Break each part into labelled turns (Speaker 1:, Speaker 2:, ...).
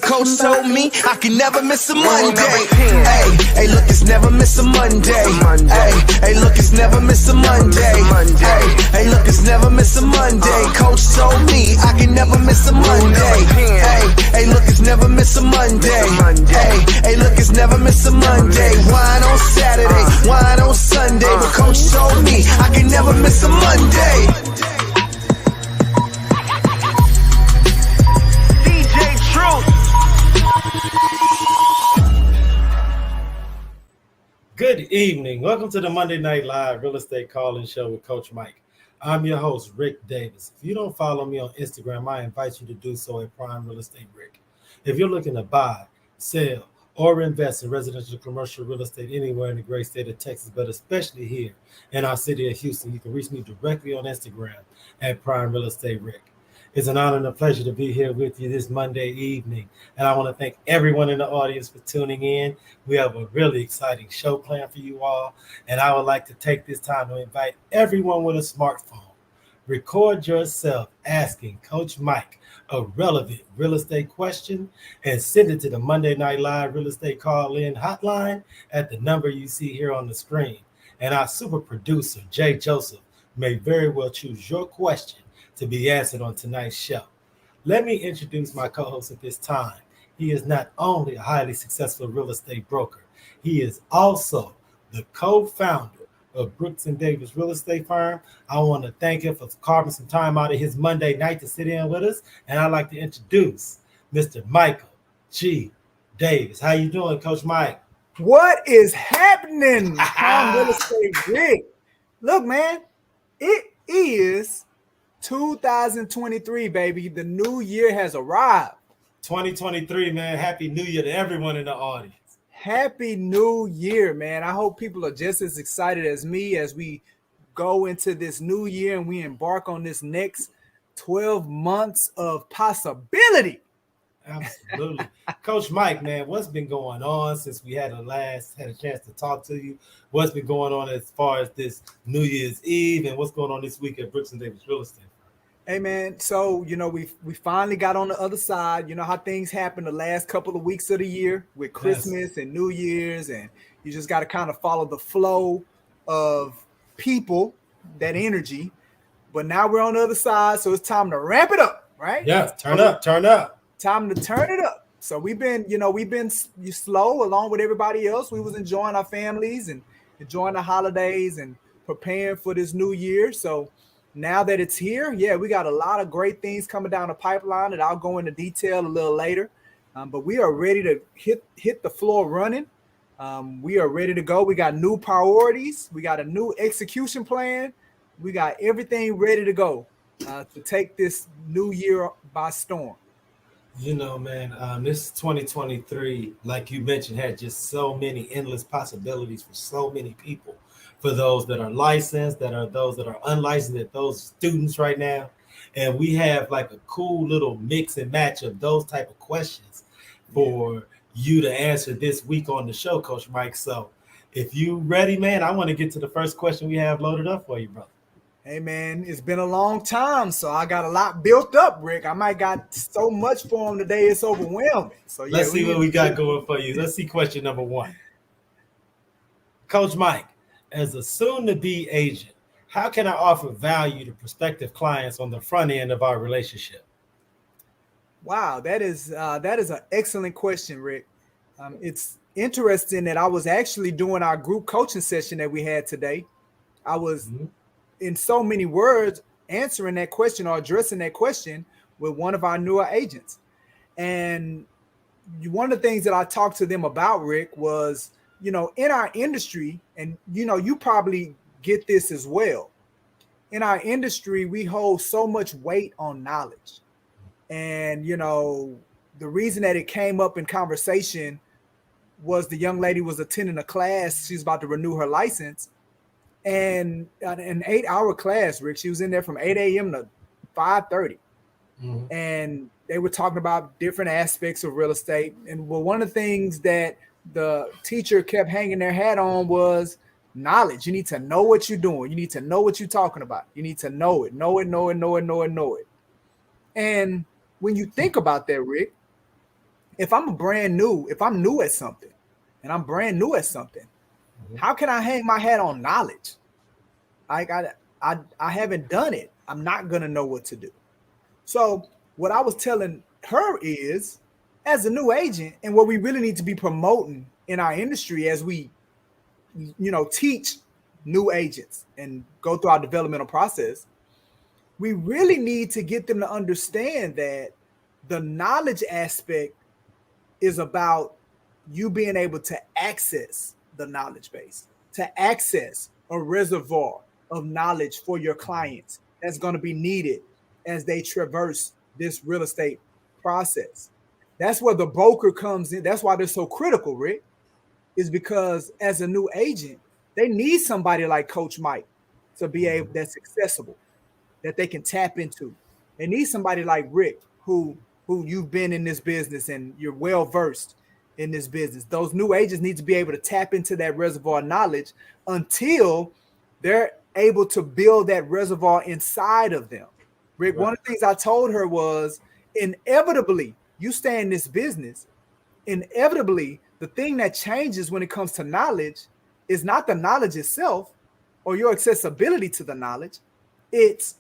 Speaker 1: Coach told me I can never miss a Monday. Hey, look, it's never miss a Monday. Hey, look, it's never miss a Monday. Hey, look, it's never miss a Monday. Coach told me I can never miss a Monday. Hey, look, it's never miss a Monday. Hey, look, it's never miss a Monday. Wine on Saturday, wine on Sunday. But Coach told me I can never miss a Monday.
Speaker 2: Good evening. Welcome to the Monday Night Live Real Estate Call-In Show with Coach Mike. I'm your host, Ric Davis. If you don't follow me on Instagram, I invite you to do so at Prime Real Estate Ric. If you're looking to buy, sell, or invest in residential commercial real estate anywhere in the great state of Texas, but especially here in our city of Houston, you can reach me directly on Instagram at Prime Real Estate Ric. It's an honor and a pleasure to be here with you this Monday evening. And I want to thank everyone in the audience for tuning in. We have a really exciting show planned for you all. And I would like to take this time to invite everyone with a smartphone. Record yourself asking Coach Mike a relevant real estate question and send it to the Monday Night Live Real Estate Call-In hotline at the number you see here on the screen. And our super producer, Jay Joseph, may very well choose your question to be answered on tonight's show. Let me introduce my co-host at this time. He is not only a highly successful real estate broker, he is also the co-founder of Brooks and Davis Real Estate Firm. I want to thank him for carving some time out of his Monday night to sit in with us. And I'd like to introduce Mr. Michael G. Davis. How you doing, Coach Mike?
Speaker 3: What is happening on Real Estate Ric? Look, man, it is 2023, baby. The new year has arrived.
Speaker 2: 2023, man. Happy New Year to everyone in the audience.
Speaker 3: Happy New Year, man. I hope people are just as excited as me as we go into this new year and we embark on this next 12 months of possibility.
Speaker 2: Absolutely. Coach Mike, man, what's been going on since we had a chance to talk to you? What's been going on as far as this New Year's Eve and what's going on this week at Brooks and Davis Real Estate?
Speaker 3: Hey, man, so, we finally got on the other side. You know how things happen the last couple of weeks of the year with Christmas and New Year's, and you just got to kind of follow the flow of people, that energy. But now we're on the other side, so it's time to ramp it up, right?
Speaker 2: Yeah, turn up.
Speaker 3: Time to turn it up. So we've been slow along with everybody else. We was enjoying our families and enjoying the holidays and preparing for this new year. So now that it's here, we got a lot of great things coming down the pipeline that I'll go into detail a little later. But we are ready to hit the floor running. We are ready to go. We got new priorities. We got a new execution plan. We got everything ready to go to take this new year by storm.
Speaker 2: You know, man, this 2023, like you mentioned, had just so many endless possibilities for so many people. For those that are licensed, those that are unlicensed, those students right now. And we have like a cool little mix and match of those type of questions for you to answer this week on the show, Coach Mike. So if you ready, man, I want to get to the first question we have loaded up for you, brother.
Speaker 3: Hey, man, it's been a long time, so I got a lot built up, Rick. I might got so much for him today, it's overwhelming. So
Speaker 2: let's see what we got going for you. Let's see question number one. Coach Mike, as a soon-to-be agent, how can I offer value to prospective clients on the front end of our relationship?
Speaker 3: Wow, that is an excellent question, Rick. It's interesting that I was actually doing our group coaching session that we had today. I was in so many words answering that question or addressing that question with one of our newer agents. And one of the things that I talked to them about, Rick, was, in our industry, and, you probably get this as well. In our industry, we hold so much weight on knowledge. And, the reason that it came up in conversation was the young lady was attending a class. She's about to renew her license. And an 8-hour class, Rick, she was in there from 8 a.m. to 5:30. And they were talking about different aspects of real estate. And one of the things that the teacher kept hanging their hat on was knowledge. You need to know what you're doing. You need to know what you're talking about. You need to know it. And when you think about that, Rick, if I'm new at something and I'm brand new at something, how can I hang my hat on knowledge? I haven't done it. I'm not going to know what to do. So what I was telling her is, as a new agent, and what we really need to be promoting in our industry as we, teach new agents and go through our developmental process, we really need to get them to understand that the knowledge aspect is about you being able to access the knowledge base, to access a reservoir of knowledge for your clients that's going to be needed as they traverse this real estate process. That's where the broker comes in. That's why they're so critical, Rick, is because as a new agent, they need somebody like Coach Mike to be able, that's accessible, that they can tap into. They need somebody like Rick, who you've been in this business and you're well versed in this business. Those new agents need to be able to tap into that reservoir of knowledge until they're able to build that reservoir inside of them. Rick, right. One of the things I told her was, inevitably, you stay in this business, inevitably, the thing that changes when it comes to knowledge is not the knowledge itself or your accessibility to the knowledge. It's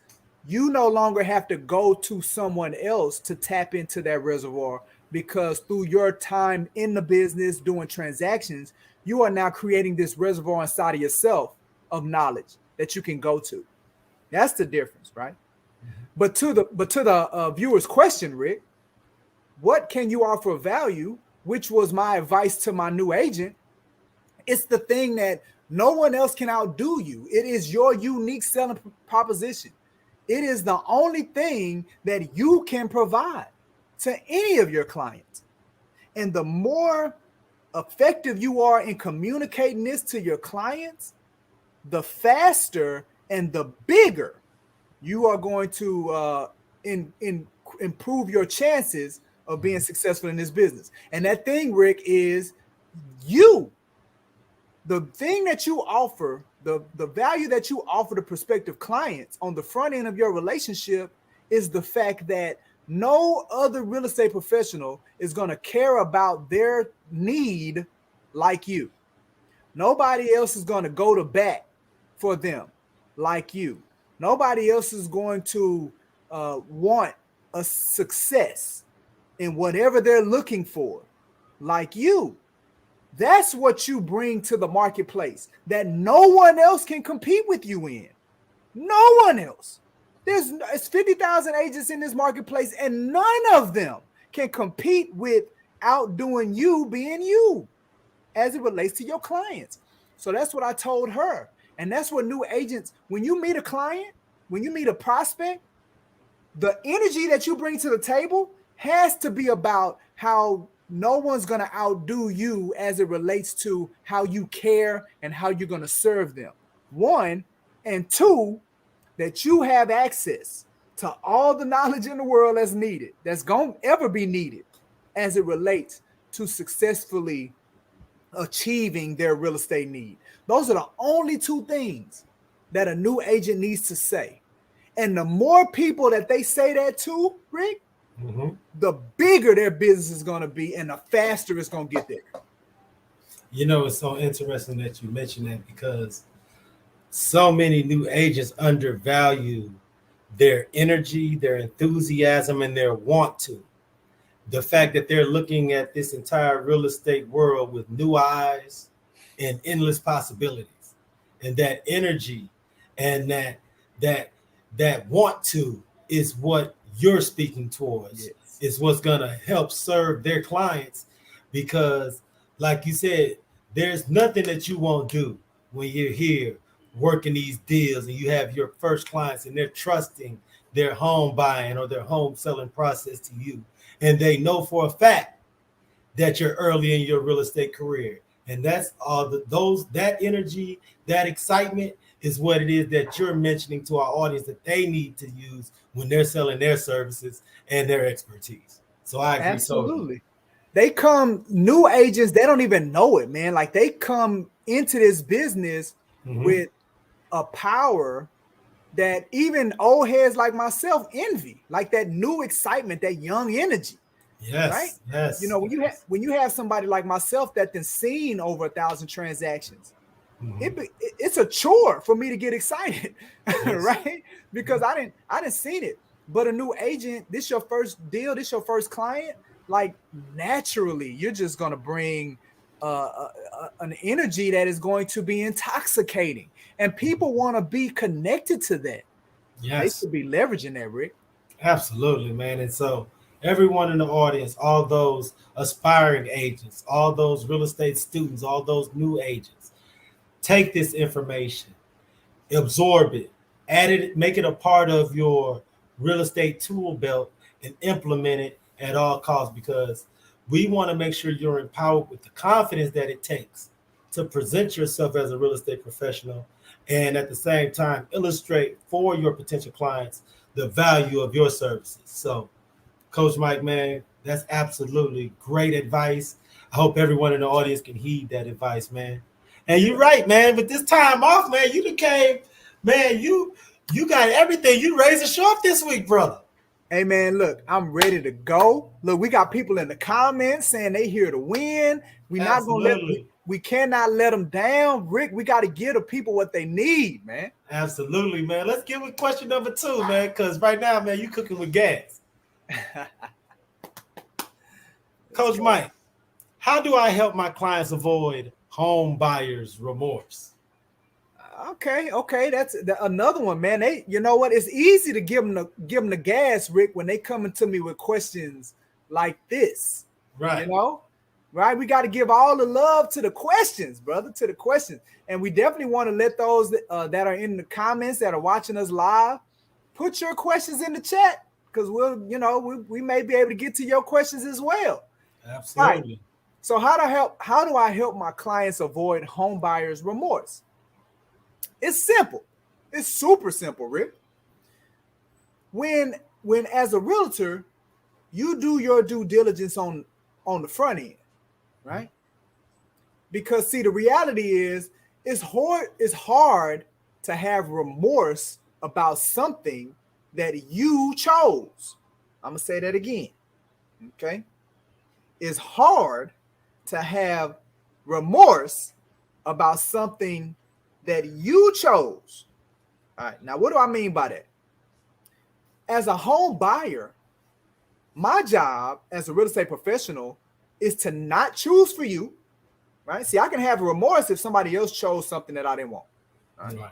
Speaker 3: you no longer have to go to someone else to tap into that reservoir, because through your time in the business doing transactions, you are now creating this reservoir inside of yourself of knowledge that you can go to. That's the difference, right? But to the viewer's question, Rick, what can you offer of value? Which was my advice to my new agent. It's the thing that no one else can outdo you. It is your unique selling proposition. It is the only thing that you can provide to any of your clients. And the more effective you are in communicating this to your clients, the faster and the bigger you are going to improve your chances of being successful in this business. And that thing, Rick, is you. The thing that you offer, the value that you offer to prospective clients on the front end of your relationship is the fact that no other real estate professional is going to care about their need like you. Nobody else is going to go to bat for them like you. Nobody else is going to want a success in whatever they're looking for like you. That's what you bring to the marketplace that no one else can compete with you in. No one else. It's 50,000 agents in this marketplace, and none of them can compete with outdoing you being you as it relates to your clients. So that's what I told her. And that's what new agents, when you meet a client, when you meet a prospect, the energy that you bring to the table has to be about how no one's going to outdo you as it relates to how you care and how you're going to serve them. One, and two, that you have access to all the knowledge in the world that's needed, that's going to ever be needed as it relates to successfully achieving their real estate need. Those are the only two things that a new agent needs to say. And the more people that they say that to, Rick, the bigger their business is going to be and the faster it's going to get there.
Speaker 2: You know, it's so interesting that you mentioned that, because so many new agents undervalue their energy, their enthusiasm, and their want to. The fact that they're looking at this entire real estate world with new eyes and endless possibilities, and that energy and that want to is what you're speaking towards. Yes. Is what's going to help serve their clients, because like you said, there's nothing that you won't do when you're here working these deals and you have your first clients and they're trusting their home buying or their home selling process to you. And they know for a fact that you're early in your real estate career. And that's all that energy, that excitement is what it is that you're mentioning to our audience that they need to use when they're selling their services and their expertise. So I agree.
Speaker 3: Absolutely. They come, new agents, they don't even know it, man. Like, they come into this business with a power that even old heads like myself envy, like that new excitement, that young energy.
Speaker 2: Yes.
Speaker 3: Right?
Speaker 2: Yes.
Speaker 3: You know, when you have somebody like myself that then seen over 1,000 transactions, it's a chore for me to get excited,
Speaker 2: Yes.
Speaker 3: right? Because I didn't seen it. But a new agent, this your first deal, this your first client, like naturally you're just gonna bring an energy that is going to be intoxicating, and people want to be connected to that. They
Speaker 2: Yes.
Speaker 3: should be leveraging that, Rick.
Speaker 2: Absolutely, man. And so everyone in the audience, all those aspiring agents, all those real estate students, all those new agents, take this information, absorb it, add it, make it a part of your real estate tool belt, and implement it at all costs, because we want to make sure you're empowered with the confidence that it takes to present yourself as a real estate professional, and at the same time illustrate for your potential clients the value of your services. So, Coach Mike, man, that's absolutely great advice. I hope everyone in the audience can heed that advice, man. And you're right, man. But this time off, man, you became, man, you got everything. You raised the show up this week, brother.
Speaker 3: Hey man, look, I'm ready to go. Look, we got people in the comments saying they here to win. We not gonna we cannot let them down, Rick. We got to give the people what they need, man.
Speaker 2: Absolutely, man. Let's give it question number 2, man, because right now, man, you cooking with gas. Coach Mike, how do I help my clients avoid home buyers remorse?
Speaker 3: Okay, that's another one, man. You know what? It's easy to give them the gas, Rick, when they coming to me with questions like this.
Speaker 2: Right.
Speaker 3: You know, right? We got to give all the love to the questions, brother, to the questions, and we definitely want to let those that are in the comments that are watching us live put your questions in the chat, because we may be able to get to your questions as well.
Speaker 2: Absolutely.
Speaker 3: Right. So how do I help my clients avoid home buyers remorse? It's simple. It's super simple, Rick. When as a realtor, you do your due diligence on the front end, right? Because see, the reality is it's hard to have remorse about something that you chose. I'm gonna say that again. Okay. It's hard to have remorse about something that you chose. All right. Now, what do I mean by that? As a home buyer, my job as a real estate professional is to not choose for you, right? See, I can have remorse if somebody else chose something that I didn't want. Right.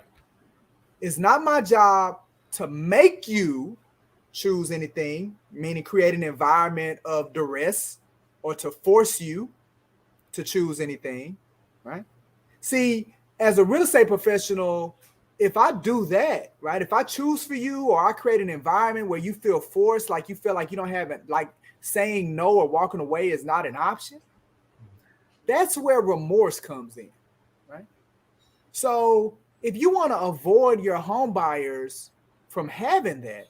Speaker 3: It's not my job to make you choose anything, meaning create an environment of duress or to force you to choose anything, right? See, as a real estate professional, if I do that, right, if I choose for you or I create an environment where you feel forced, like you feel like you don't have it, like saying no or walking away is not an option, that's where remorse comes in, right? So if you want to avoid your home buyers from having that,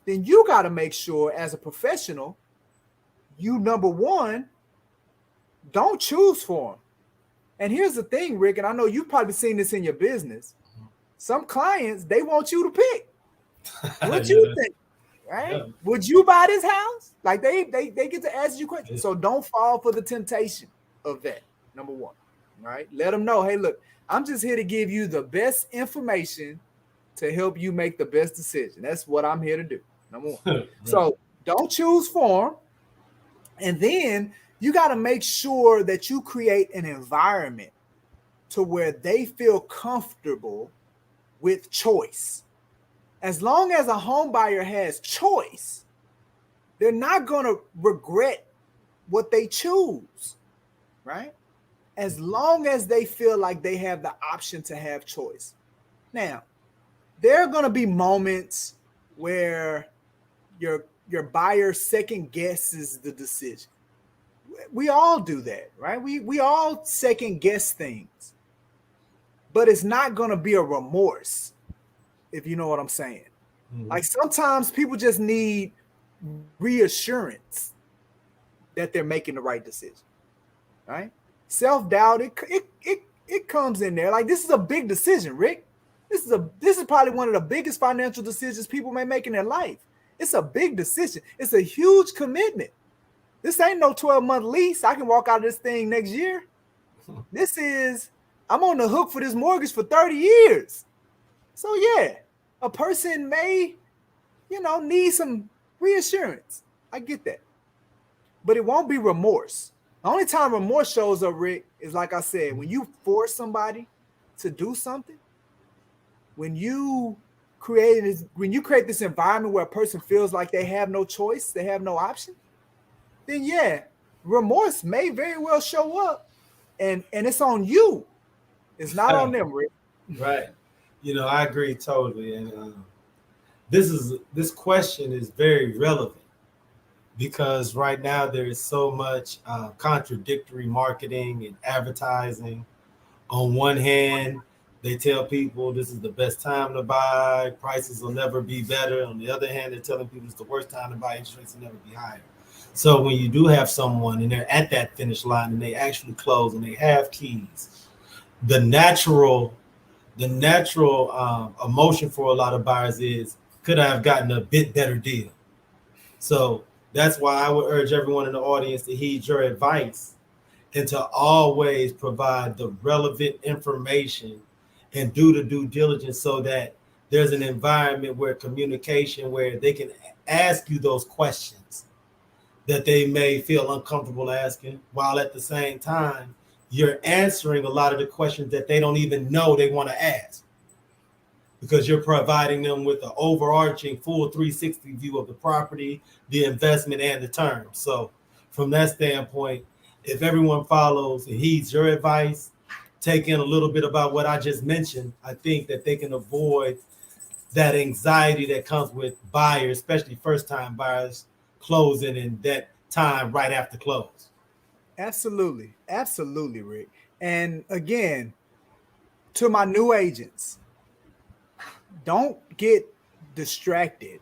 Speaker 3: then you got to make sure as a professional, you, number one, don't choose for them. And here's the thing, Rick, and I know you've probably seen this in your business. Some clients, they want you to pick. What you think, right? Yeah. Would you buy this house? Like they get to ask you questions. So don't fall for the temptation of that, number one, right? Let them know, hey, look, I'm just here to give you the best information to help you make the best decision. That's what I'm here to do, number one. Right. So don't choose for them. And then you got to make sure that you create an environment to where they feel comfortable with choice. As long as a home buyer has choice, they're not going to regret what they choose, right? As long as they feel like they have the option to have choice. Now, there are going to be moments where your buyer second guesses the decision. We all do that, right? We all second guess things, but it's not going to be a remorse, if you know what I'm saying. Mm-hmm. Like sometimes people just need reassurance that they're making the right decision, right? Self-doubt, it comes in there. Like this is a big decision, Rick. This is probably one of the biggest financial decisions people may make in their life. It's a big decision. It's a huge commitment. This ain't no 12-month lease. I can walk out of this thing next year. I'm on the hook for this mortgage for 30 years. So yeah, a person may, need some reassurance. I get that. But it won't be remorse. The only time remorse shows up, Rick, is like I said, when you force somebody to do something, when you create this environment where a person feels like they have no choice, they have no option, then yeah, remorse may very well show up, and it's on you. It's not on them, Rick.
Speaker 2: Right. I agree totally. And this question is very relevant because right now there is so much contradictory marketing and advertising. On one hand, they tell people this is the best time to buy, prices will never be better. On the other hand, they're telling people it's the worst time to buy, interest rates will never be higher. So when you do have someone and they're at that finish line and they actually close and they have keys, the natural emotion for a lot of buyers is, could I have gotten a bit better deal? So that's why I would urge everyone in the audience to heed your advice and to always provide the relevant information and do the due diligence so that there's an environment where communication, where they can ask you those questions that they may feel uncomfortable asking, while at the same time, you're answering a lot of the questions that they don't even know they want to ask, because you're providing them with an overarching full 360 view of the property, the investment, and the term. So from that standpoint, if everyone follows and heeds your advice, take in a little bit about what I just mentioned, I think that they can avoid that anxiety that comes with buyers, especially first-time buyers, closing in that time right after close.
Speaker 3: Absolutely. Absolutely, Rick. And again, to my new agents, don't get distracted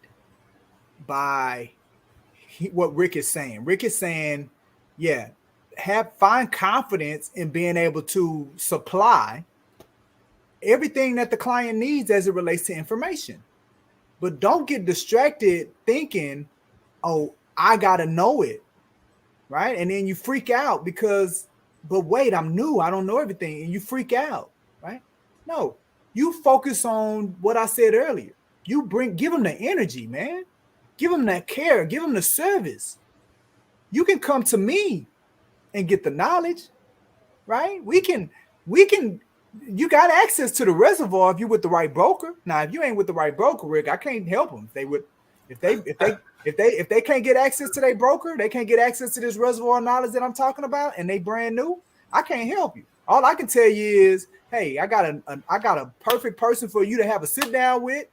Speaker 3: by what Rick is saying. Rick is saying, yeah, find confidence in being able to supply everything that the client needs as it relates to information. But don't get distracted thinking, oh, I got to know it, right? And then you freak out but wait, I'm new. I don't know everything. And you freak out, right? No, you focus on what I said earlier. Give them the energy, man. Give them that care. Give them the service. You can come to me and get the knowledge, right? You got access to the reservoir if you're with the right broker. Now, if you ain't with the right broker, Rick, I can't help them. If they can't get access to their broker, they can't get access to this reservoir knowledge that I'm talking about, and they brand new, I can't help you. All I can tell you is, hey, I got a perfect person for you to have a sit down with.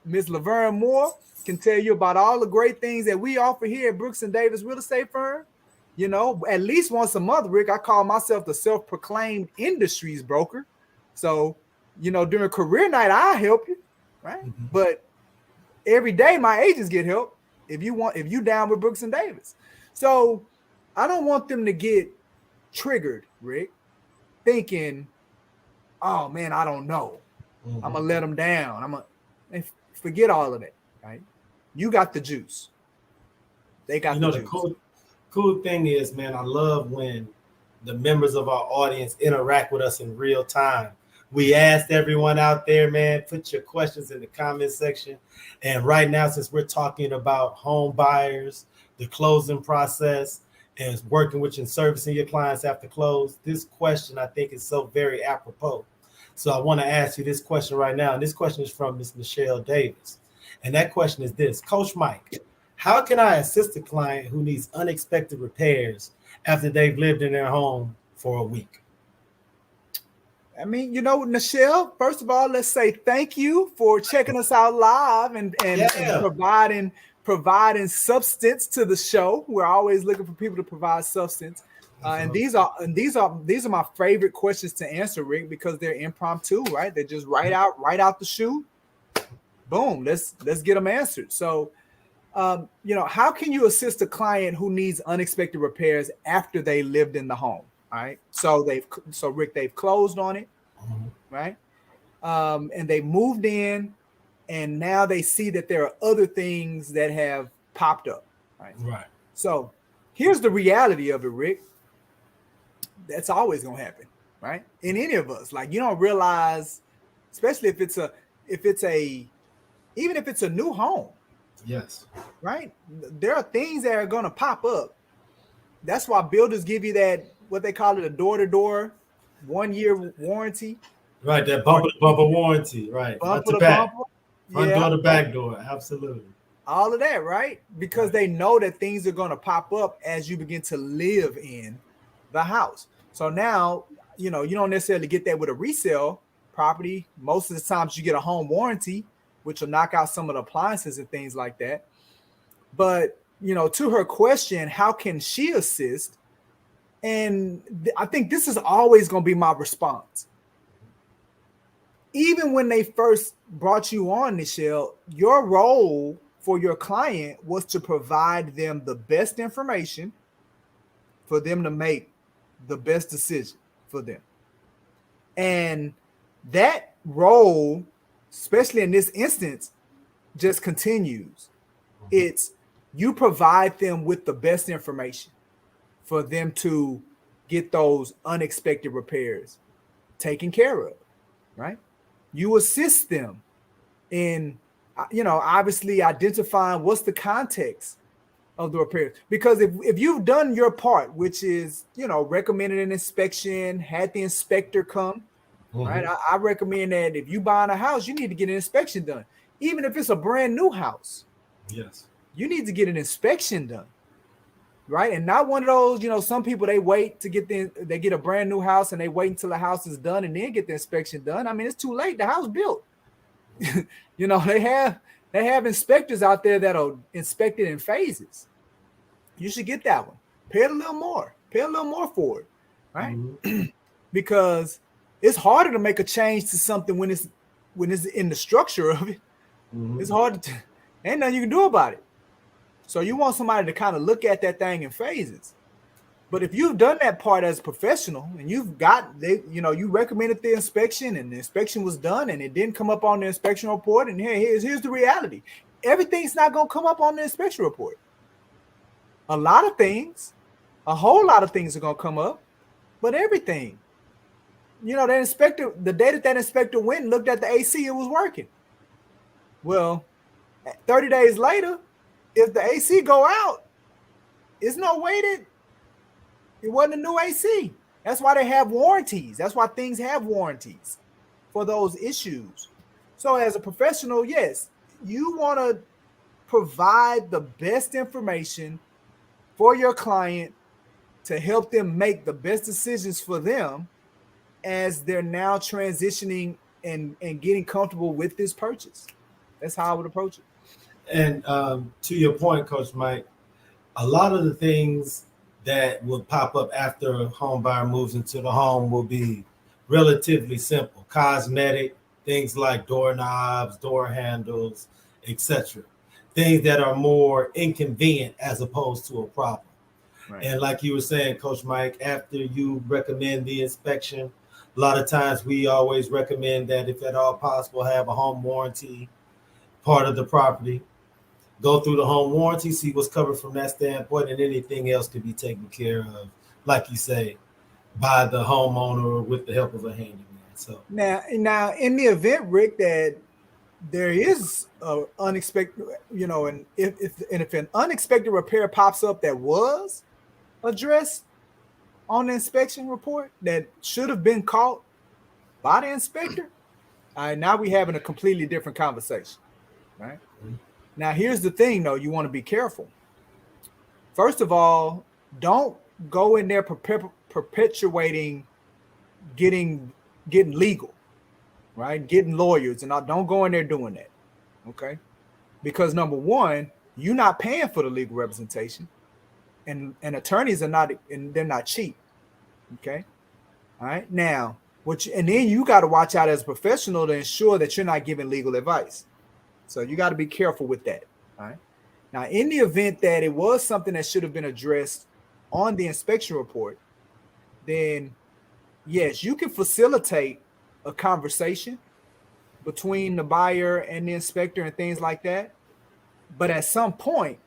Speaker 3: Ms. Laverne Moore can tell you about all the great things that we offer here at Brooks and Davis Real Estate Firm. At least once a month, Rick, I call myself the self-proclaimed industries broker. So, during career night, I help you, right? Mm-hmm. But every day my agents get help if you down with Brooks and Davis. So I don't want them to get triggered, Rick, thinking, oh man, I don't know. Mm-hmm. I'm gonna let them down. Forget all of that, right? You got the juice. They got the juice.
Speaker 2: The cool thing is, man, I love when the members of our audience interact with us in real time. We asked everyone out there, man, put your questions in the comment section. And right now, since we're talking about home buyers, the closing process, and working with and servicing your clients after close, this question I think is so very apropos. So I want to ask you this question right now. And this question is from Ms. Michelle Davis. And that question is this: Coach Mike, how can I assist a client who needs unexpected repairs after they've lived in their home for a week?
Speaker 3: I mean, Michelle, first of all, let's say thank you for checking us out live and providing substance to the show. We're always looking for people to provide substance. And these are my favorite questions to answer, Rick, because they're impromptu, right? They're just right out the chute. Boom, let's get them answered. So, how can you assist a client who needs unexpected repairs after they lived in the home? All right. So Rick, they've closed on it, right? And they moved in, and now they see that there are other things that have popped up, right?
Speaker 2: Right.
Speaker 3: So here's the reality of it, Rick. That's always gonna happen, right? In any of us, like you don't realize, especially if it's even if it's a new home,
Speaker 2: Yes.
Speaker 3: right? There are things that are gonna pop up. That's why builders give you that, what they call it, a door-to-door 1-year warranty.
Speaker 2: Right, that bumper-to-bumper warranty, right? Front
Speaker 3: Bumper
Speaker 2: to
Speaker 3: to
Speaker 2: back,
Speaker 3: bumper.
Speaker 2: front door to back door, absolutely.
Speaker 3: All of that, right? Because they know that things are going to pop up as you begin to live in the house. So now, you don't necessarily get that with a resale property. Most of the times you get a home warranty, which will knock out some of the appliances and things like that. But, to her question, how can she assist? And I think this is always going to be my response. Even when they first brought you on, Nichelle, your role for your client was to provide them the best information for them to make the best decision for them. And that role, especially in this instance, just continues. It's you provide them with the best information for them to get those unexpected repairs taken care of, right? You assist them in, obviously identifying what's the context of the repairs. Because if you've done your part, which is, recommended an inspection, had the inspector come, right? I recommend that if you buying a house, you need to get an inspection done. Even if it's a brand new house.
Speaker 2: Yes.
Speaker 3: You need to get an inspection done. Right. And not one of those, some people, they wait to they get a brand new house and they wait until the house is done and then get the inspection done. I mean, it's too late. The house built. They have inspectors out there that'll inspect it in phases. You should get that one. Pay a little more for it. Right. Because it's harder to make a change to something when it's in the structure of it. It's hard to, ain't nothing you can do about it. So you want somebody to kind of look at that thing in phases. But if you've done that part as a professional and you recommended the inspection and the inspection was done and it didn't come up on the inspection report, and here's the reality. Everything's not going to come up on the inspection report. A whole lot of things are going to come up, but everything. The inspector, the day that inspector went and looked at the AC, it was working. Well, 30 days later, if the AC go out, there's no way that it wasn't a new AC. That's why they have warranties. That's why things have warranties for those issues. So as a professional, yes, you want to provide the best information for your client to help them make the best decisions for them as they're now transitioning and getting comfortable with this purchase. That's how I would approach it.
Speaker 2: And to your point, Coach Mike, a lot of the things that will pop up after a home buyer moves into the home will be relatively simple, cosmetic, things like doorknobs, door handles, etc. Things that are more inconvenient as opposed to a problem. Right. And like you were saying, Coach Mike, after you recommend the inspection, a lot of times we always recommend that if at all possible, have a home warranty part of the property. Go through the home warranty, see what's covered from that standpoint, and anything else can be taken care of, like you say, by the homeowner or with the help of a handyman. So
Speaker 3: now, in the event, Rick, that there is an unexpected, and if an unexpected repair pops up that was addressed on the inspection report that should have been caught by the inspector, now we're having a completely different conversation, right? Now, here's the thing, though. You want to be careful. First of all, don't go in there perpetuating getting legal, right? Getting lawyers, and don't go in there doing that, okay? Because number one, you're not paying for the legal representation, and attorneys are not, and they're not cheap, okay? All right. Now, and then you got to watch out as a professional to ensure that you're not giving legal advice. So you got to be careful with that. All right. Now, in the event that it was something that should have been addressed on the inspection report, then yes, you can facilitate a conversation between the buyer and the inspector and things like that. But at some point,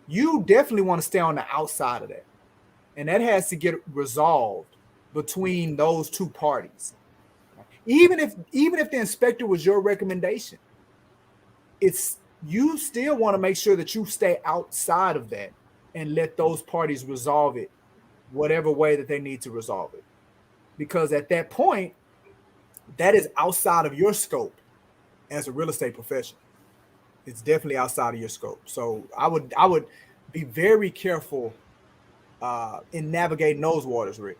Speaker 3: you definitely want to stay on the outside of that. And that has to get resolved between those two parties. Even if the inspector was your recommendation, it's you still want to make sure that you stay outside of that and let those parties resolve it whatever way that they need to resolve it. Because at that point, that is outside of your scope as a real estate professional. It's definitely outside of your scope. So I would be very careful in navigating those waters, Rick.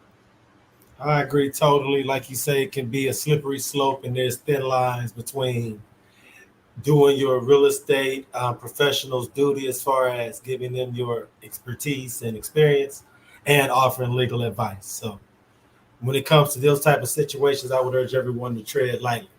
Speaker 2: I agree totally. Like you say, it can be a slippery slope, and there's thin lines between doing your real estate professional's duty as far as giving them your expertise and experience and offering legal advice. So when it comes to those type of situations, I would urge everyone to tread lightly.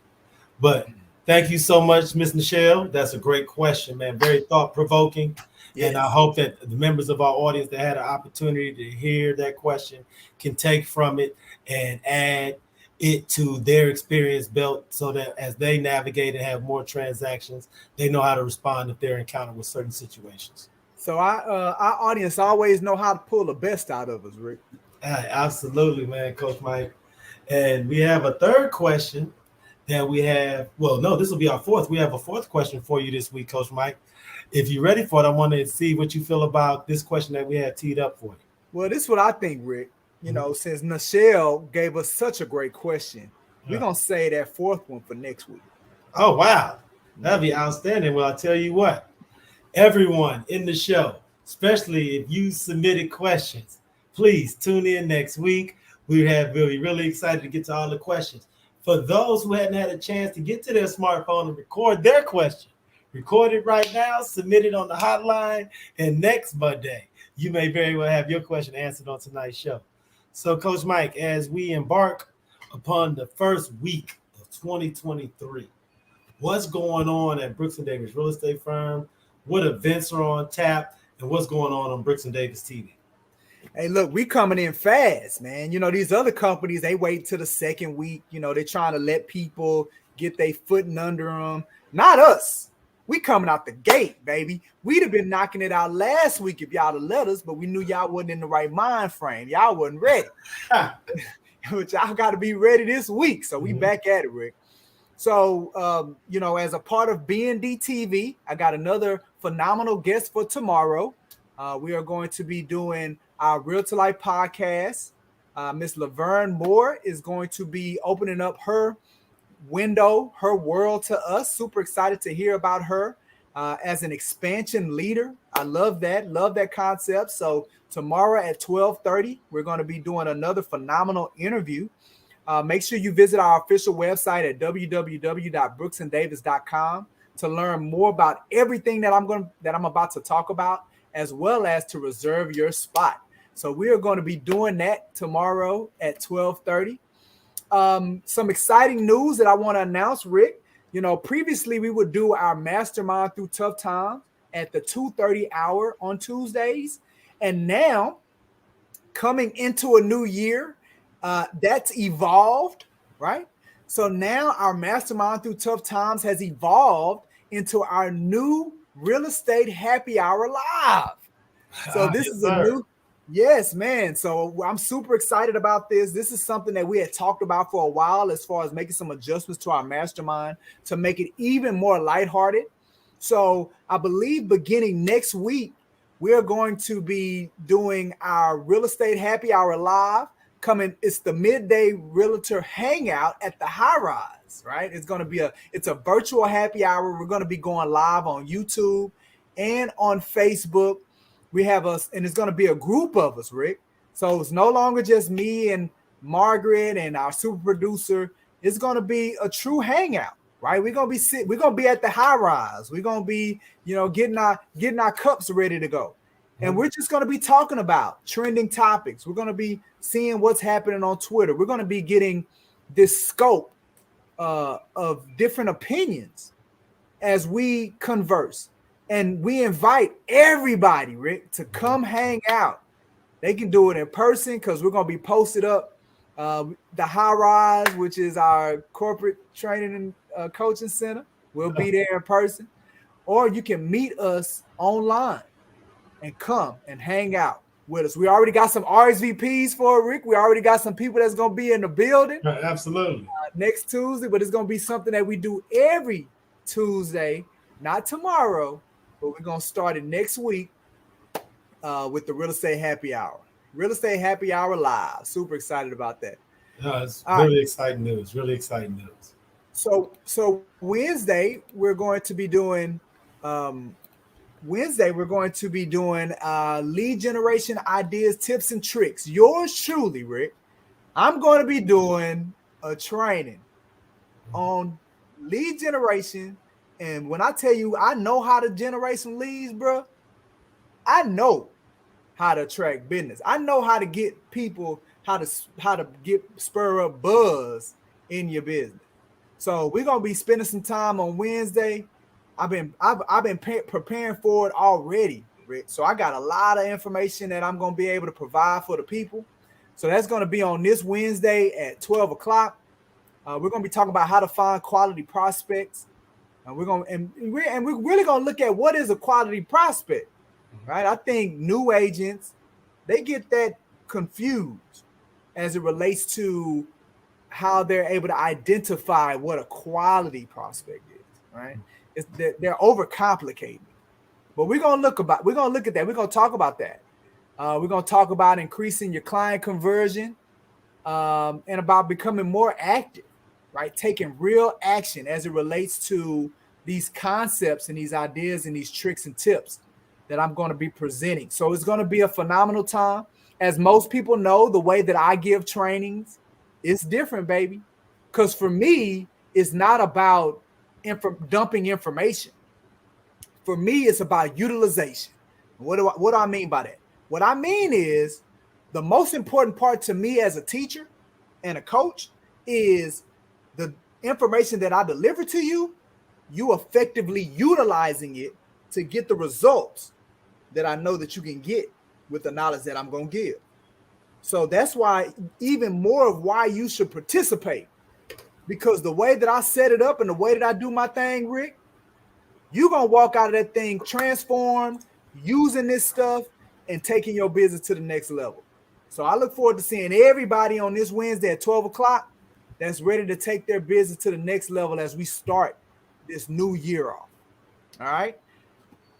Speaker 2: But thank you so much, Ms. Nichelle. That's a great question, man. Very thought-provoking. Yes. And I hope that the members of our audience that had an opportunity to hear that question can take from it and add it to their experience belt so that as they navigate and have more transactions, they know how to respond if they're encountered with certain situations.
Speaker 3: So our audience always know how to pull the best out of us, Rick.
Speaker 2: Absolutely, man, Coach Mike. And we have a third question that we have. Well, no, this will be our fourth. We have a fourth question for you this week, Coach Mike. If you're ready for it, I want to see what you feel about this question that we had teed up for you.
Speaker 3: Well, this is what I think, Rick. You know, since Nichelle gave us such a great question, we're going to say that fourth one for next week.
Speaker 2: Oh, wow. That'd be outstanding. Well, I'll tell you what, everyone in the show, especially if you submitted questions, please tune in next week. We'll be really excited to get to all the questions. For those who hadn't had a chance to get to their smartphone and record their question, record it right now, submit it on the hotline, and next Monday, you may very well have your question answered on tonight's show. So, Coach Mike, as we embark upon the first week of 2023, what's going on at Brooks and Davis Real Estate Firm? What events are on tap? And what's going on Brooks and Davis TV?
Speaker 3: Hey, look, we coming in fast, man. You know, these other companies, they wait till the second week. You know, they're trying to let people get their footing under them. Not us. We coming out the gate, baby. We'd have been knocking it out last week if y'all had let us, but we knew y'all wasn't in the right mind frame. Y'all wasn't ready. But y'all got to be ready this week. So we back at it, Rick. So, you know, as a part of BND TV, I got another phenomenal guest for tomorrow. We are going to be doing our Real to Life podcast. Miss Laverne Moore is going to be opening up her window, her world to us. Super excited to hear about her as an expansion leader. I love that concept. So tomorrow at 12:30, we're going to be doing another phenomenal interview. Make sure you visit our official website at www.brooksanddavis.com to learn more about everything that I'm about to talk about, as well as to reserve your spot. So we are going to be doing that tomorrow at 12:30. Some exciting news that I want to announce, Rick. You know, previously we would do our mastermind through tough times at the 2:30 hour on Tuesdays. And now, coming into a new year, that's evolved, right? So now our mastermind through tough times has evolved into our new real estate happy hour live. So this is a new, yes, man. So I'm super excited about this. This is something that we had talked about for a while as far as making some adjustments to our mastermind to make it even more lighthearted. So I believe beginning next week, we're going to be doing our real estate happy hour live. It's the midday realtor hangout at the High Rise, right? It's a virtual happy hour. We're going to be going live on YouTube and on Facebook. We have us, and it's going to be a group of us, Rick. So it's no longer just me and Margaret and our super producer. It's going to be a true hangout, right? We're going to be at the High Rise. We're going to be, getting our cups ready to go. And we're just going to be talking about trending topics. We're going to be seeing what's happening on Twitter. We're going to be getting this scope of different opinions as we converse. And we invite everybody, Rick, to come hang out. They can do it in person because we're going to be posted up. The High Rise, which is our corporate training and coaching center. We'll be there in person. Or you can meet us online. and come and hang out with us. We already got some RSVPs for Rick. We already got some people that's going to be in the building.
Speaker 2: Absolutely.
Speaker 3: Next Tuesday, but it's going to be something that we do every Tuesday, not tomorrow, but we're going to start it next week with the Real Estate Happy Hour. Real Estate Happy Hour live. Super excited about that.
Speaker 2: It's really exciting news. Really exciting news.
Speaker 3: So Wednesday, we're going to be doing lead generation ideas, tips, and tricks. Yours truly, Rick. I'm going to be doing a training on lead generation. And when I tell you I know how to generate some leads, bro, I know how to attract business. I know how to get people, how to spur up buzz in your business. So we're gonna be spending some time on Wednesday. I've been preparing for it already, Rick. So I got a lot of information that I'm gonna be able to provide for the people. So that's gonna be on this Wednesday at 12 o'clock. We're gonna be talking about how to find quality prospects, and we're really gonna look at what is a quality prospect, right? I think new agents, they get that confused as it relates to how they're able to identify what a quality prospect is, right? They're overcomplicating. But we're gonna look at that. We're gonna talk about that. We're gonna talk about increasing your client conversion, and about becoming more active, right? Taking real action as it relates to these concepts and these ideas and these tricks and tips that I'm going to be presenting. So it's going to be a phenomenal time. As most people know, the way that I give trainings, it's different, baby. Because for me, it's not about dumping information. For me, it's about utilization. What do I mean by that? What I mean is the most important part to me as a teacher and a coach is the information that I deliver to you, you effectively utilizing it to get the results that I know that you can get with the knowledge that I'm going to give. So that's why, even more of why you should participate, because the way that I set it up and the way that I do my thing, Rick, you're going to walk out of that thing transformed, using this stuff and taking your business to the next level. So I look forward to seeing everybody on this Wednesday at 12 o'clock that's ready to take their business to the next level as we start this new year off. All right.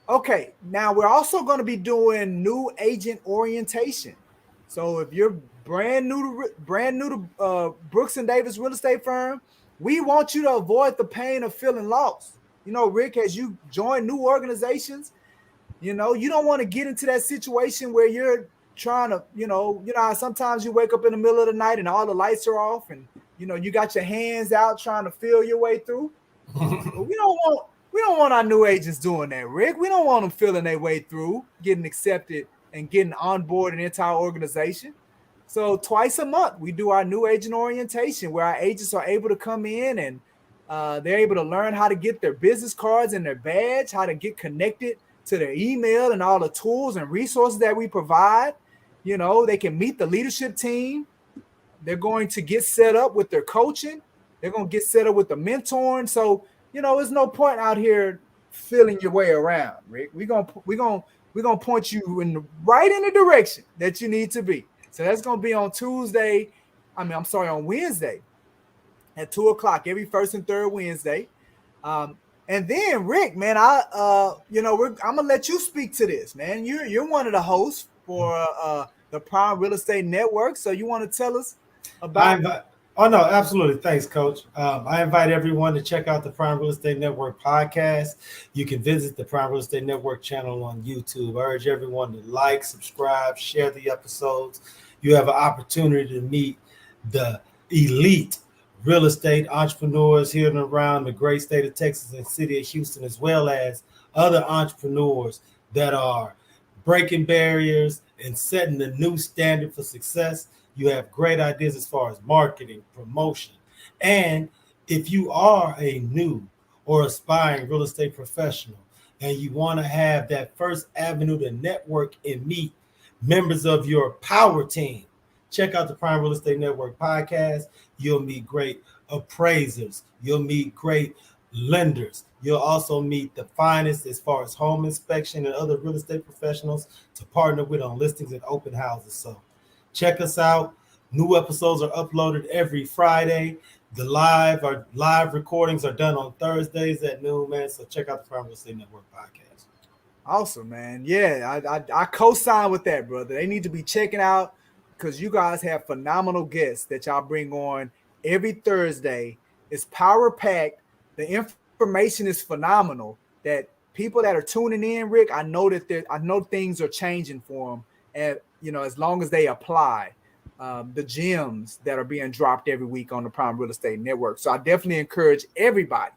Speaker 3: Okay. Now we're also going to be doing new agent orientation. So if you're brand new to Brooks and Davis Real Estate Firm, we want you to avoid the pain of feeling lost. You know, Rick, as you join new organizations, you know, you don't want to get into that situation where you're trying to, sometimes you wake up in the middle of the night and all the lights are off and, you got your hands out trying to feel your way through. But we don't want our new agents doing that, Rick. We don't want them feeling their way through, getting accepted and getting on board an entire organization. So twice a month, we do our new agent orientation where our agents are able to come in and they're able to learn how to get their business cards and their badge, how to get connected to their email and all the tools and resources that we provide. You know, they can meet the leadership team. They're going to get set up with their coaching. They're going to get set up with the mentoring. So, there's no point out here feeling your way around, Rick. We're gonna point you right in the direction that you need to be. So that's going to be on on Wednesday at 2 o'clock every first and third Wednesday. And then Rick, man, I'm gonna let you speak to this, man. You're one of the hosts for the Prime Real Estate Network. So you want to tell us about?
Speaker 2: Oh no, absolutely. Thanks, Coach. I invite everyone to check out the Prime Real Estate Network podcast. You can visit the Prime Real Estate Network channel on YouTube. I urge everyone to like, subscribe, share the episodes. You have an opportunity to meet the elite real estate entrepreneurs here and around the great state of Texas and city of Houston, as well as other entrepreneurs that are breaking barriers and setting the new standard for success. You have great ideas as far as marketing, promotion. And if you are a new or aspiring real estate professional and you want to have that first avenue to network and meet members of your power team, check out the Prime Real Estate Network podcast. You'll meet great appraisers. You'll meet great lenders. You'll also meet the finest as far as home inspection and other real estate professionals to partner with on listings and open houses. So check us out. New episodes are uploaded every Friday. The live recordings are done on Thursdays at noon, man. So check out the Prime Real Estate Network podcast.
Speaker 3: Awesome, man. Yeah, I co-sign with that, brother. They need to be checking out because you guys have phenomenal guests that y'all bring on every Thursday. It's power packed. The information is phenomenal. That people that are tuning in, Rick, I know things are changing for them, and as long as they apply the gems that are being dropped every week on the Prime Real Estate Network. So I definitely encourage everybody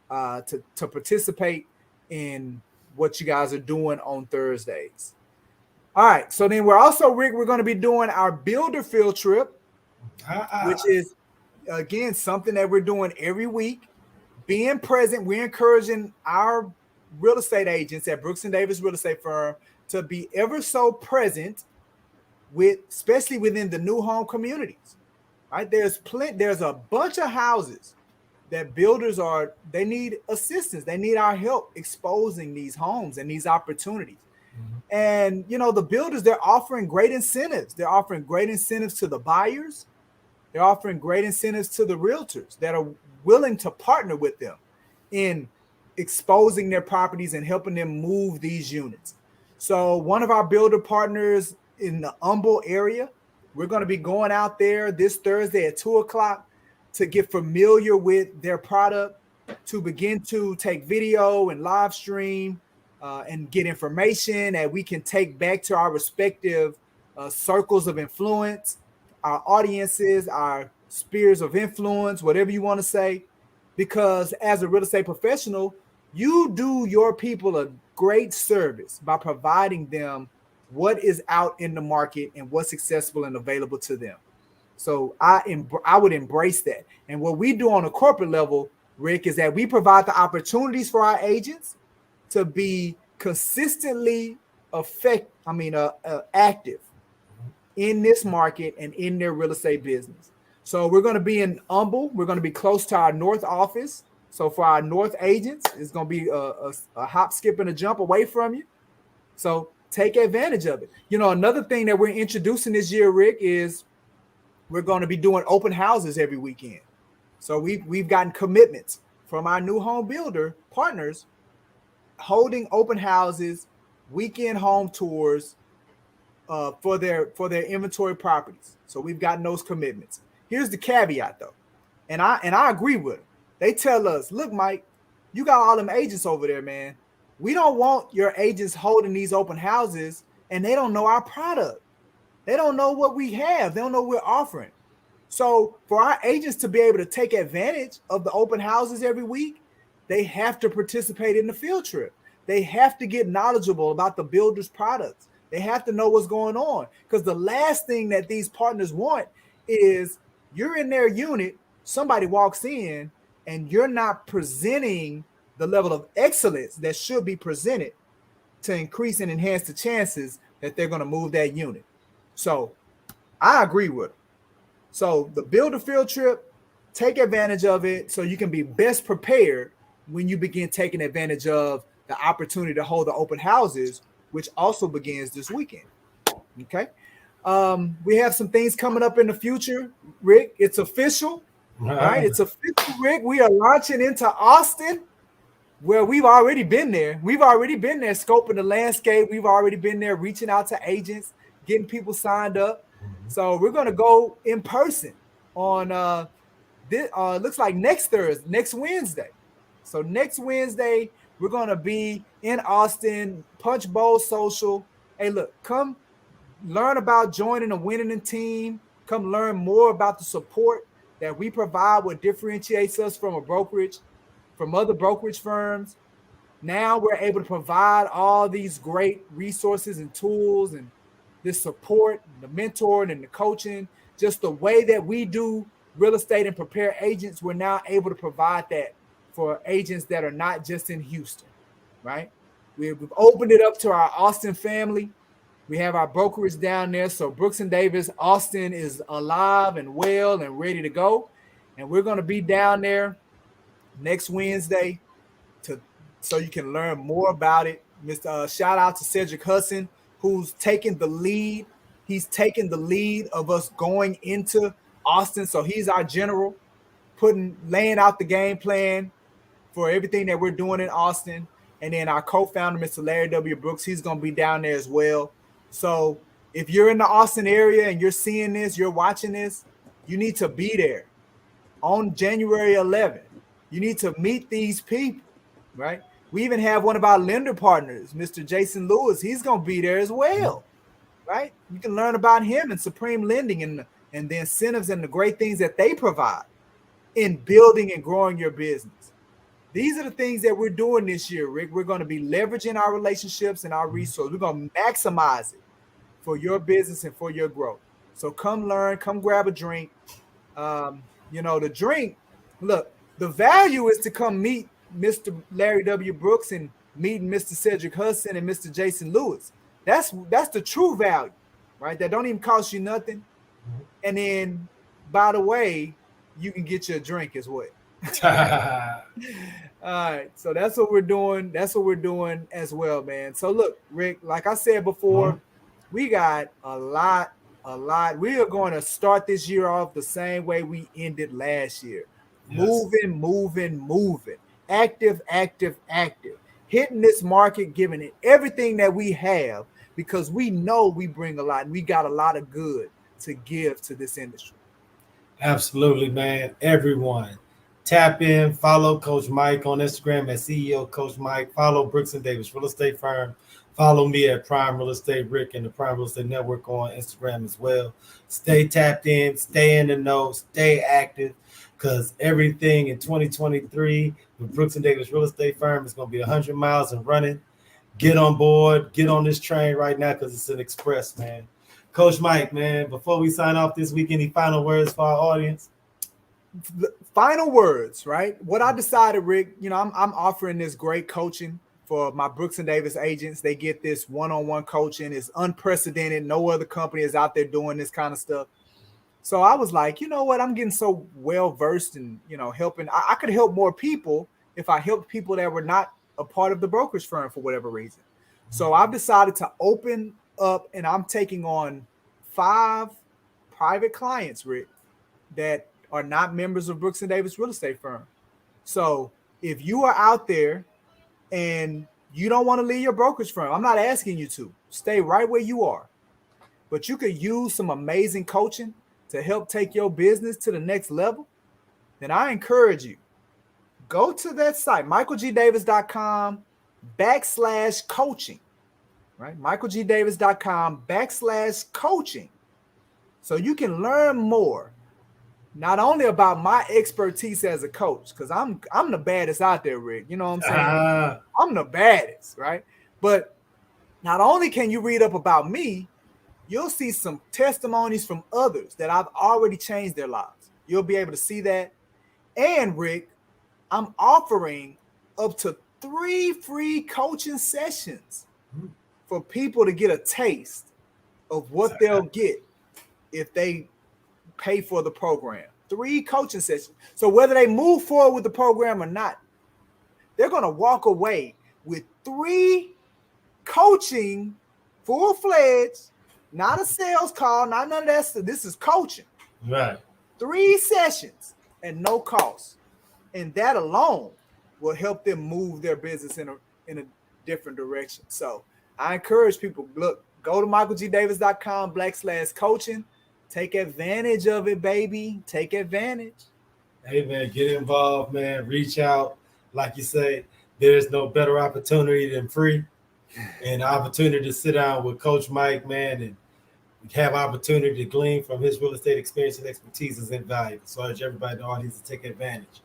Speaker 3: to participate in what you guys are doing on Thursdays. All right. So then we're going to be doing our builder field trip, which is, again, something that we're doing every week. Being present, we're encouraging our real estate agents at Brooks & Davis Real Estate Firm to be ever so present especially within the new home communities, right? There's a bunch of houses that builders they need assistance. They need our help exposing these homes and these opportunities. Mm-hmm. And, the builders, they're offering great incentives. They're offering great incentives to the buyers. They're offering great incentives to the realtors that are willing to partner with them in exposing their properties and helping them move these units. So one of our builder partners in the Humble area, we're going to be going out there this Thursday at 2:00 to get familiar with their product, to begin to take video and live stream and get information that we can take back to our respective circles of influence, our audiences, our spheres of influence, whatever you want to say. Because as a real estate professional, you do your people a great service by providing them what is out in the market and what's accessible and available to them. So I would embrace that. And what we do on a corporate level, Rick, is that we provide the opportunities for our agents to be consistently active in this market and in their real estate business. So we're going to be in Humble. We're going to be close to our North office. So for our North agents, it's going to be a hop, skip, and a jump away from you. So take advantage of it. Another thing that we're introducing this year, Rick, is we're going to be doing open houses every weekend. So we've gotten commitments from our new home builder partners holding open houses, weekend home tours for their inventory properties. So we've gotten those commitments. Here's the caveat, though, and I agree with them. They tell us, look, Mike, you got all them agents over there, man. We don't want your agents holding these open houses and they don't know our product. They don't know what we have. They don't know what we're offering. So for our agents to be able to take advantage of the open houses every week, they have to participate in the field trip. They have to get knowledgeable about the builder's products. They have to know what's going on, because the last thing that these partners want is you're in their unit, somebody walks in, and you're not presenting the level of excellence that should be presented to increase and enhance the chances that they're going to move that unit. So I agree with them. So the builder field trip, take advantage of it so you can be best prepared when you begin taking advantage of the opportunity to hold the open houses, which also begins this weekend. Okay. We have some things coming up in the future, Rick. It's official, right? It's official, Rick. We are launching into Austin, where we've already been there. We've already been there scoping the landscape. We've already been there reaching out to agents, getting people signed up. So we're going to go in person on looks like next Wednesday. So next Wednesday, we're going to be in Austin, Punch Bowl Social. Hey, look, come learn about joining a winning team. Come learn more about the support that we provide, what differentiates us from from other brokerage firms. Now we're able to provide all these great resources and tools and this support, the mentoring and the coaching, just the way that we do real estate and prepare agents. We're now able to provide that for agents that are not just in Houston, right? We've opened it up to our Austin family. We have our brokerage down there. So Brooks & Davis, Austin is alive and well and ready to go. And we're going to be down there next Wednesday so you can learn more about it. Shout out to Cedric Hudson, who's taking the lead. He's taking the lead of us going into Austin. So he's our general, laying out the game plan for everything that we're doing in Austin. And then our co-founder, Mr. Larry W. Brooks, he's going to be down there as well. So if you're in the Austin area and you're seeing this, you're watching this, you need to be there on January 11th. You need to meet these people, right? We even have one of our lender partners, Mr. Jason Lewis. He's going to be there as well, right? You can learn about him and Supreme Lending and the incentives and the great things that they provide in building and growing your business. These are the things that we're doing this year, Rick. We're going to be leveraging our relationships and our resources. We're going to maximize it for your business and for your growth. So come learn, come grab a drink. The drink, look, the value is to come meet Mr. Larry W. Brooks and meeting Mr. Cedric Hudson and Mr. Jason Lewis. That's the true value, right? That don't even cost you nothing. And then, by the way, you can get your drink as well. All right, so that's what we're doing. That's what we're doing as well, man. So look, Rick, like I said before, we got a lot. We are going to start this year off the same way we ended last year. Yes. Moving. Active. Hitting this market, giving it everything that we have, because we know we bring a lot and we got a lot of good to give to this industry.
Speaker 2: Absolutely, man. Everyone, tap in, follow Coach Mike on Instagram at CEO Coach Mike. Follow Brooks and Davis Real Estate Firm. Follow me at Prime Real Estate Rick and the Prime Real Estate Network on Instagram as well. Stay tapped in, stay in the know, stay active, because everything in 2023 with Brooks and Davis Real Estate Firm is going to be 100 miles and running. Get on board, get on this train right now, because it's an express, man. Coach Mike, man, before we sign off this week, any final words for our audience?
Speaker 3: Final words, right? What I decided, Rick, I'm offering this great coaching for my Brooks and Davis agents. They get this one-on-one coaching. It's unprecedented. No other company is out there doing this kind of stuff. So I was like, you know what? I'm getting so well-versed in, helping. I could help more people if I helped people that were not a part of the brokerage firm for whatever reason. So I've decided to open up, and I'm taking on 5 private clients, Rick, that are not members of Brooks and Davis Real Estate Firm. So if you are out there and you don't want to leave your brokerage firm, I'm not asking you to. Stay right where you are. But you could use some amazing coaching to help take your business to the next level, then I encourage you, go to that site, michaelgdavis.com/coaching, right? michaelgdavis.com/coaching. So you can learn more, not only about my expertise as a coach, because I'm the baddest out there, Rick. You know what I'm saying? I'm the baddest, right? But not only can you read up about me, you'll see some testimonies from others that I've already changed their lives. You'll be able to see that. And Rick, I'm offering up to 3 free coaching sessions for people to get a taste of what they'll get if they pay for the program. 3 coaching sessions. So whether they move forward with the program or not, they're going to walk away with 3 coaching, full-fledged, not a sales call, not none of that stuff. This is coaching.
Speaker 2: Right.
Speaker 3: 3 sessions at no cost. And that alone will help them move their business in a different direction. So I encourage people, look, go to michaelgdavis.com/coaching. Take advantage of it, baby. Take advantage.
Speaker 2: Hey, man, get involved, man. Reach out. Like you say, there's no better opportunity than free. And the opportunity to sit down with Coach Mike, man, and have opportunity to glean from his real estate experience and expertise is invaluable. So I urge everybody in the audience to take advantage.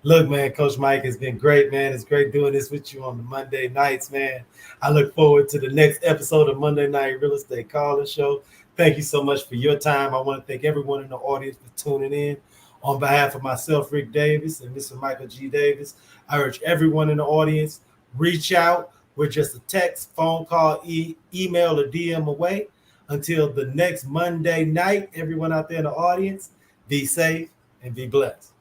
Speaker 2: Look, man, Coach Mike, has been great, man. It's great doing this with you on the Monday nights, man. I look forward to the next episode of Monday Night Real Estate Calling Show. Thank you so much for your time. I want to thank everyone in the audience for tuning in. On behalf of myself, Rick Davis, and Mr. Michael G. Davis, I urge everyone in the audience, reach out. We're just a text, phone call, email, or DM away. Until the next Monday night, everyone out there in the audience, be safe and be blessed.